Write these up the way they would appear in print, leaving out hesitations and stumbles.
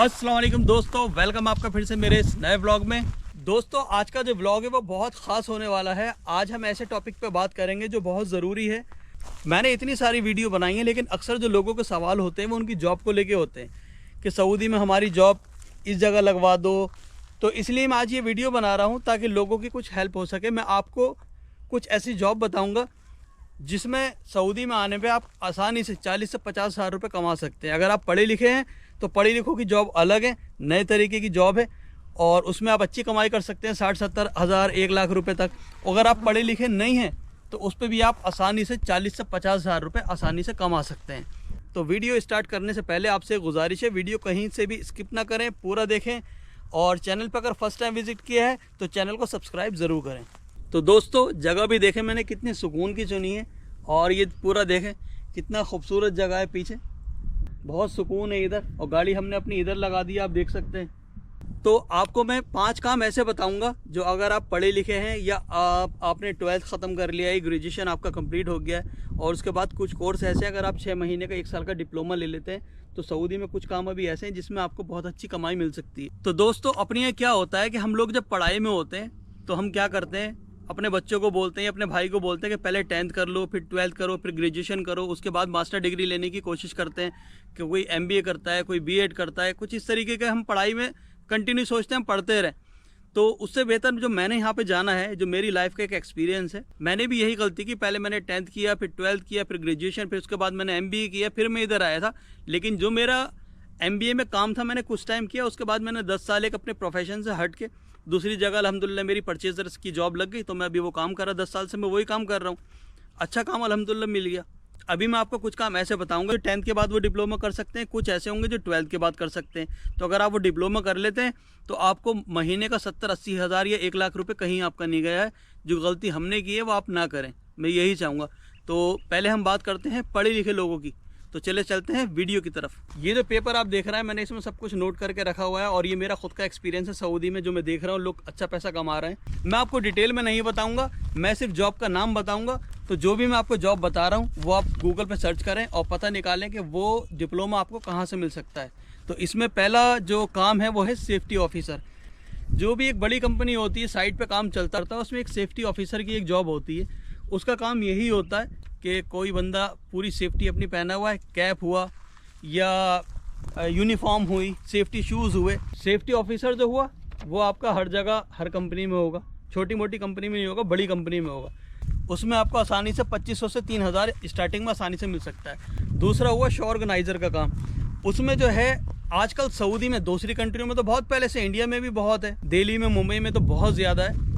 अस्सलाम वालेकुम दोस्तों, वेलकम आपका फिर से मेरे इस नए व्लॉग में। दोस्तों आज का जो व्लॉग है वो बहुत ख़ास होने वाला है। आज हम ऐसे टॉपिक पे बात करेंगे जो बहुत ज़रूरी है। मैंने इतनी सारी वीडियो बनाई है लेकिन अक्सर जो लोगों के सवाल होते हैं वो उनकी जॉब को लेके होते हैं कि सऊदी में हमारी जॉब इस जगह लगवा दो। तो इसलिए मैं आज ये वीडियो बना रहा हूँ ताकि लोगों की कुछ हेल्प हो सके। मैं आपको कुछ ऐसी जॉब बताऊँगा जिसमें सऊदी में आने पे आप आसानी से 40 से 50 हज़ार रुपये कमा सकते हैं। अगर आप पढ़े लिखे हैं तो पढ़े लिखों की जॉब अलग है, नए तरीके की जॉब है और उसमें आप अच्छी कमाई कर सकते हैं, 60-70 हज़ार 1 लाख रुपए तक। अगर आप पढ़े लिखे नहीं हैं तो उस पर भी आप आसानी से 40 से 50 हज़ार रुपये आसानी से कमा सकते हैं। तो वीडियो स्टार्ट करने से पहले आपसे गुजारिश है, वीडियो कहीं से भी स्किप ना करें, पूरा देखें और चैनल पर अगर फर्स्ट टाइम विजिट किया है तो चैनल को सब्सक्राइब ज़रूर करें। तो दोस्तों जगह भी देखें मैंने कितनी सुकून की चुनी है और ये पूरा देखें कितना खूबसूरत जगह है, पीछे बहुत सुकून है इधर और गाड़ी हमने अपनी इधर लगा दी, आप देख सकते हैं। तो आपको मैं 5 काम ऐसे बताऊंगा जो अगर आप पढ़े लिखे हैं या आपने 12th ख़त्म कर लिया है, ग्रेजुएशन आपका कंप्लीट हो गया है और उसके बाद कुछ कोर्स ऐसे अगर आप 6 महीने का 1 साल का डिप्लोमा ले लेते हैं तो सऊदी में कुछ काम अभी ऐसे हैं जिसमें आपको बहुत अच्छी कमाई मिल सकती है। तो दोस्तों अपने यहाँ क्या होता है कि हम लोग जब पढ़ाई में होते हैं तो हम क्या करते हैं, अपने बच्चों को बोलते हैं, अपने भाई को बोलते हैं कि पहले 10th कर लो, फिर 12th करो, फिर ग्रेजुएशन करो, उसके बाद मास्टर डिग्री लेने की कोशिश करते हैं कि कोई MBA करता है, कोई B.Ed करता है, कुछ इस तरीके के हम पढ़ाई में कंटिन्यू सोचते हैं हम पढ़ते रहें। तो उससे बेहतर जो मैंने यहाँ पे जाना है, जो मेरी लाइफ का एक एक्सपीरियंस है, मैंने भी यही गलती की, पहले मैंने 10th किया, फिर 12th किया, फिर ग्रेजुएशन, फिर उसके बाद मैंने MBA किया, फिर मैं इधर आया था। लेकिन जो मेरा MBA में काम था मैंने कुछ टाइम किया, उसके बाद मैंने 10 साल एक अपने प्रोफेशन से हट के दूसरी जगह अल्हम्दुलिल्लाह मेरी परचेजर्स की जॉब लग गई तो मैं अभी वो काम कर रहा, 10 साल से मैं वही काम कर रहा हूँ। अच्छा काम अल्हम्दुलिल्लाह मिल गया। अभी मैं आपको कुछ काम ऐसे बताऊंगा जो 10th के बाद वो डिप्लोमा कर सकते हैं, कुछ ऐसे होंगे जो 12th के बाद कर सकते हैं। तो अगर आप वो डिप्लोमा कर लेते हैं तो आपको महीने का 70-80 हज़ार या 1 लाख रुपये कहीं आपका नहीं गया है। जो गलती हमने की है वो आप ना करें, मैं यही चाहूँगा। तो पहले हम बात करते हैं पढ़े लिखे लोगों की, तो चले चलते हैं वीडियो की तरफ। ये जो पेपर आप देख रहे हैं मैंने इसमें सब कुछ नोट करके रखा हुआ है और ये मेरा खुद का एक्सपीरियंस है सऊदी में, जो मैं देख रहा हूँ लोग अच्छा पैसा कमा रहे हैं। मैं आपको डिटेल में नहीं बताऊंगा, मैं सिर्फ जॉब का नाम बताऊंगा। तो जो भी मैं आपको जॉब बता रहा हूँ वो आप गूगल पर सर्च करें और पता निकालें कि वो डिप्लोमा आपको कहाँ से मिल सकता है। तो इसमें पहला जो काम है वो है सेफ्टी ऑफिसर। जो भी एक बड़ी कंपनी होती है, साइट पर काम चलता रहता है, उसमें एक सेफ्टी ऑफिसर की एक जॉब होती है। उसका काम यही होता है कि कोई बंदा पूरी सेफ्टी अपनी पहना हुआ है, कैप हुआ या यूनिफॉर्म हुई, सेफ्टी शूज़ हुए। सेफ्टी ऑफिसर जो हुआ वो आपका हर जगह हर कंपनी में होगा, छोटी मोटी कंपनी में नहीं होगा, बड़ी कंपनी में होगा। उसमें आपको आसानी से 2500 से 3000 स्टार्टिंग में आसानी से मिल सकता है। दूसरा हुआ शो ऑर्गेनाइज़र का काम। उसमें जो है आजकल सऊदी में, दूसरी कंट्रियों में तो बहुत पहले से, इंडिया में भी बहुत है, दिल्ली में मुंबई में तो बहुत ज़्यादा है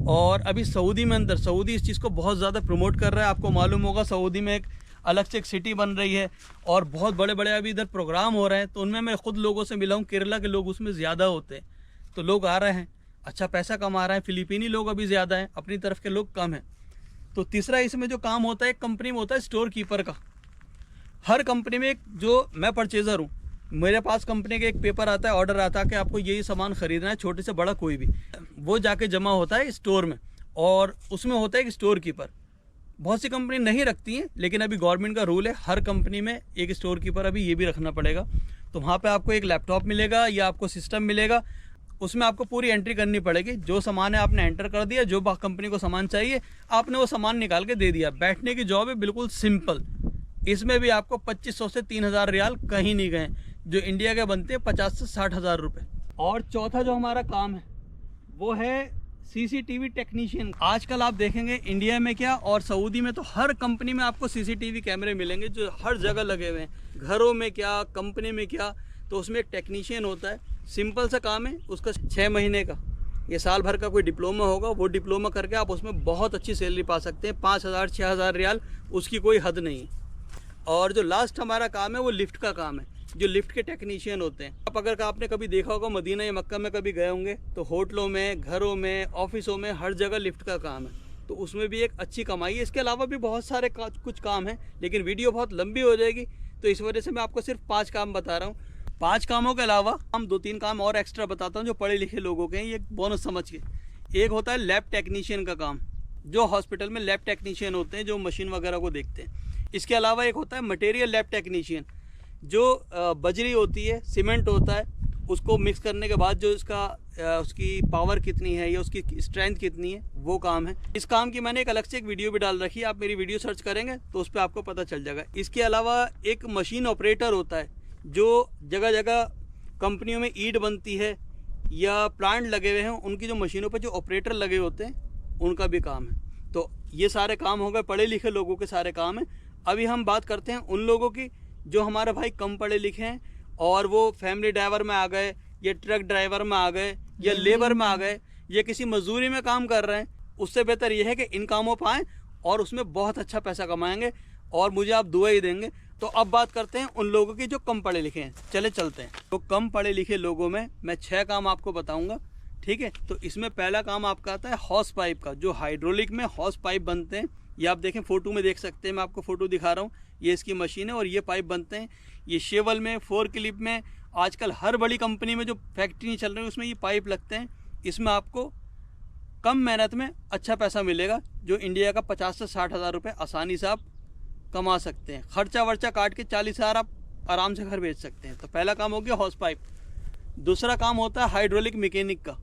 और अभी सऊदी में अंदर सऊदी इस चीज़ को बहुत ज़्यादा प्रमोट कर रहा है। आपको मालूम होगा सऊदी में एक अलग से एक सिटी बन रही है और बहुत बड़े बड़े अभी इधर प्रोग्राम हो रहे हैं। तो उनमें मैं खुद लोगों से मिला हूँ, केरला के लोग उसमें ज़्यादा होते हैं, तो लोग आ रहे हैं, अच्छा पैसा कमा रहे हैं। फिलिपीनी लोग अभी ज़्यादा हैं, अपनी तरफ के लोग कम हैं। तो तीसरा इसमें जो काम होता है एक कंपनी में होता है स्टोर कीपर का। हर कंपनी में एक, जो मैं परचेज़र हूँ, मेरे पास कंपनी का एक पेपर आता है, ऑर्डर आता है कि आपको यही सामान ख़रीदना है, छोटे से बड़ा कोई भी, वो जाके जमा होता है स्टोर में और उसमें होता है एक स्टोर कीपर। बहुत सी कंपनी नहीं रखती हैं लेकिन अभी गवर्नमेंट का रूल है हर कंपनी में एक स्टोर कीपर अभी ये भी रखना पड़ेगा। तो वहाँ पे आपको एक लैपटॉप मिलेगा या आपको सिस्टम मिलेगा, उसमें आपको पूरी एंट्री करनी पड़ेगी। जो सामान है आपने एंटर कर दिया, जो कंपनी को सामान चाहिए आपने वो सामान निकाल के दे दिया। बैठने की जॉब है, बिल्कुल सिंपल। इसमें भी आपको 2500 से 3000 रियाल कहीं नहीं गए, जो इंडिया के बनते हैं 50 से 60 हज़ार रुपये। और चौथा जो हमारा काम है वो है CCTV टेक्नीशियन। आजकल आप देखेंगे इंडिया में क्या और सऊदी में तो हर कंपनी में आपको CCTV कैमरे मिलेंगे जो हर जगह लगे हुए हैं, घरों में क्या, कंपनी में क्या। तो उसमें एक टेक्नीशियन होता है, सिंपल सा काम है, उसका 6 महीने का ये साल भर का कोई डिप्लोमा होगा, वो डिप्लोमा करके आप उसमें बहुत अच्छी सैलरी पा सकते हैं, 5000-6000 रियाल, उसकी कोई हद नहीं है। और जो लास्ट हमारा काम है वो लिफ्ट का काम है, जो लिफ्ट के टेक्नीशियन होते हैं। अब अगर आपने कभी देखा होगा मदीना या मक्का में कभी गए होंगे तो होटलों में, घरों में, ऑफिसों में, हर जगह लिफ्ट का काम है। तो उसमें भी एक अच्छी कमाई है। इसके अलावा भी बहुत सारे कुछ काम हैं लेकिन वीडियो बहुत लंबी हो जाएगी, तो इस वजह से मैं आपको सिर्फ 5 काम बता रहा हूँ। 5 कामों के अलावा हम 2-3 काम और एक्स्ट्रा बताता हूँ जो पढ़े लिखे लोगों के हैं, ये बोनस समझ के। एक होता है लैब टेक्नीशियन का काम, जो हॉस्पिटल में लैब टेक्नीशियन होते हैं, जो मशीन वगैरह को देखते हैं। इसके अलावा एक होता है मटेरियल लैब टेक्नीशियन, जो बजरी होती है, सीमेंट होता है, उसको मिक्स करने के बाद जो उसकी पावर कितनी है या उसकी स्ट्रेंथ कितनी है, वो काम है। इस काम की मैंने एक अलग से एक वीडियो भी डाल रखी है, आप मेरी वीडियो सर्च करेंगे तो उस पर आपको पता चल जाएगा। इसके अलावा एक मशीन ऑपरेटर होता है जो जगह जगह कंपनियों में ईंट बनती है या प्लांट लगे हुए हैं, उनकी जो मशीनों पर जो ऑपरेटर लगे होते हैं उनका भी काम है। तो ये सारे काम हो गए पढ़े लिखे लोगों के सारे काम हैं। अभी हम बात करते हैं उन लोगों की जो हमारे भाई कम पढ़े लिखे हैं और वो फैमिली ड्राइवर में आ गए या ट्रक ड्राइवर में आ गए या लेबर में आ गए या किसी मजदूरी में काम कर रहे हैं। उससे बेहतर ये है कि इन कामों पर आएँ और उसमें बहुत अच्छा पैसा कमाएंगे और मुझे आप दुआ ही देंगे। तो अब बात करते हैं उन लोगों की जो कम पढ़े लिखे हैं। चले चलते हैं। तो कम पढ़े लिखे लोगों में मैं 6 काम आपको बताऊंगा, ठीक है। तो इसमें पहला काम आपका आता है हॉस पाइप का, जो हाइड्रोलिक में हॉस पाइप बनते हैं। ये आप देखें, फोटो में देख सकते हैं, मैं आपको फोटो दिखा रहा हूँ। ये इसकी मशीन है और ये पाइप बनते हैं। ये शेवल में, 4 क्लिप में, आजकल हर बड़ी कंपनी में जो फैक्ट्री चल रही है उसमें ये पाइप लगते हैं। इसमें आपको कम मेहनत में अच्छा पैसा मिलेगा, जो इंडिया का 50 से 60 हज़ार रुपये आसानी से आप कमा सकते हैं। खर्चा वर्चा काट के 40 हज़ार आप आराम से घर भेज सकते हैं। तो पहला काम हो गया हॉस पाइप। दूसरा काम होता है हाइड्रोलिक मैकेनिक का।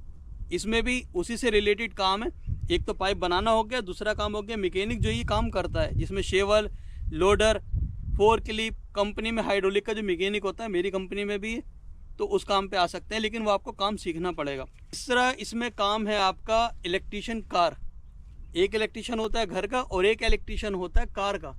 इसमें भी उसी से रिलेटेड काम है। एक तो पाइप बनाना हो गया, दूसरा काम हो गया मैकेनिक जो ये काम करता है, जिसमें शेवल, लोडर, 4 क्लिप। कंपनी में हाइड्रोलिक का जो मैकेनिक होता है, मेरी कंपनी में भी है, तो उस काम पे आ सकते हैं, लेकिन वो आपको काम सीखना पड़ेगा। तीसरा इसमें काम है आपका इलेक्ट्रीशियन कार। एक इलेक्ट्रीशियन होता है घर का और एक इलेक्ट्रीशियन होता है कार का।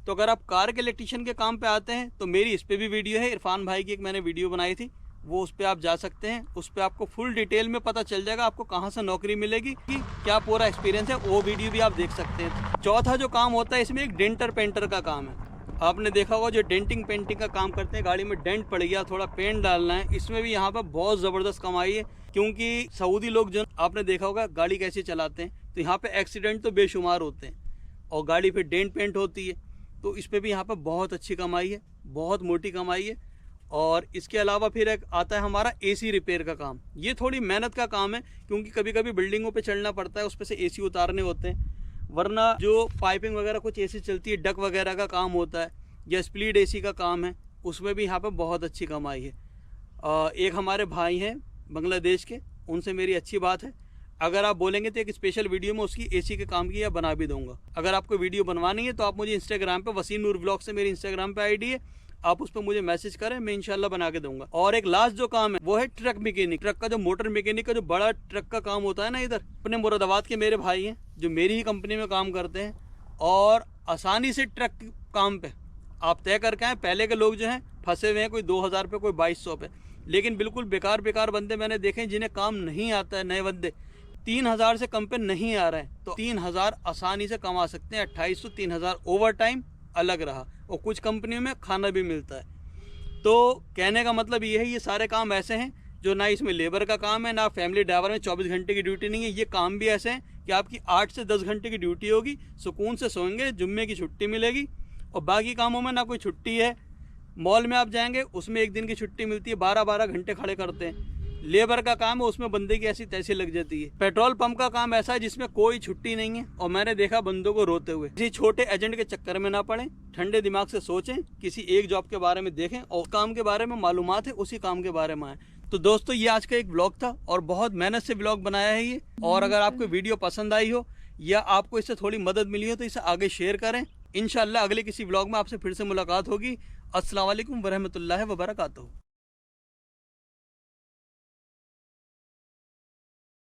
तो अगर आप कार के इलेक्ट्रीशियन के काम पे आते हैं तो मेरी इस पर भी वीडियो है, इरफान भाई की एक मैंने वीडियो बनाई थी, वो उस पर आप जा सकते हैं। उस पर आपको फुल डिटेल में पता चल जाएगा आपको कहाँ से नौकरी मिलेगी, कि क्या पूरा एक्सपीरियंस है, वो वीडियो भी आप देख सकते हैं। चौथा जो काम होता है इसमें एक डेंटर पेंटर का काम है। आपने देखा होगा जो डेंटिंग पेंटिंग का काम करते हैं, गाड़ी में डेंट पड़ गया, थोड़ा पेंट डालना है, इसमें भी यहाँ पर बहुत ज़बरदस्त कमाई है। क्योंकि सऊदी लोग जो आपने देखा होगा गाड़ी कैसे चलाते हैं, तो यहाँ पे एक्सीडेंट तो बेशुमार होते हैं और गाड़ी पे डेंट पेंट होती है। तो इस पर भी यहाँ पर बहुत अच्छी कमाई है, बहुत मोटी कमाई है। और इसके अलावा फिर एक आता है हमारा एसी रिपेयर का काम। ये थोड़ी मेहनत का काम है, क्योंकि कभी कभी बिल्डिंगों पे चढ़ना पड़ता है, उस पर से एसी उतारने होते हैं। वरना जो पाइपिंग वगैरह कुछ एसी चलती है, डक वगैरह का काम होता है या स्प्लिट एसी का काम है, उसमें भी यहाँ पर बहुत अच्छी कमाई है। एक हमारे भाई हैं बांग्लादेश के, उनसे मेरी अच्छी बात है। अगर आप बोलेंगे तो एक स्पेशल वीडियो में उसकी एसी के काम की या बना भी दूंगा। अगर आपको वीडियो बनवानी है तो आप मुझे इंस्टाग्राम पे, वसीम नूर व्लॉग से मेरी इंस्टाग्राम पे आईडी है, आप उस पर मुझे मैसेज करें, मैं इंशाल्लाह बना के दूंगा। और एक लास्ट जो काम है वो है ट्रक मैकेनिक। ट्रक का जो मोटर मैकेनिक का जो बड़ा ट्रक का काम होता है ना, इधर अपने मुरादाबाद के मेरे भाई हैं जो मेरी ही कंपनी में काम करते हैं और आसानी से ट्रक काम पे आप तय करके आए। पहले के लोग जो हैं फंसे हुए हैं, कोई 2000 पे, कोई 2200 पे, लेकिन बिल्कुल बेकार बंदे मैंने देखे हैं जिन्हें काम नहीं आता है। नए बंदे 3000 से कम पे नहीं आ रहे हैं, तो 3000 आसानी से कमा सकते हैं। 2800 3000 ओवर टाइम अलग रहा, और कुछ कंपनियों में खाना भी मिलता है। तो कहने का मतलब ये है, ये सारे काम ऐसे हैं जो ना इसमें लेबर का काम है, ना फैमिली ड्राइवर में 24 घंटे की ड्यूटी नहीं है। ये काम भी ऐसे हैं कि आपकी 8 से 10 घंटे की ड्यूटी होगी, सुकून से सोएंगे, जुम्मे की छुट्टी मिलेगी। और बाकी कामों में ना कोई छुट्टी है। मॉल में आप जाएंगे उसमें 1 दिन की छुट्टी मिलती है, 12-12 घंटे खड़े करते हैं। लेबर का काम है, उसमें बंदे की ऐसी तैसी लग जाती है। पेट्रोल पंप का काम ऐसा है जिसमें कोई छुट्टी नहीं है, और मैंने देखा बंदों को रोते हुए। किसी छोटे एजेंट के चक्कर में ना पड़े, ठंडे दिमाग से सोचें, किसी एक जॉब के बारे में देखें और काम के बारे में मालूमात है उसी काम के बारे में आए। तो दोस्तों ये आज का एक ब्लॉग था और बहुत मेहनत से ब्लॉग बनाया है ये। और अगर आपको वीडियो पसंद आई हो या आपको इससे थोड़ी मदद मिली हो तो इसे आगे शेयर करें। इंशाल्लाह अगले किसी ब्लॉग में आपसे फिर से मुलाकात होगी। अस्सलाम वालेकुम वरहमतुल्लाहि वबरकातुहू।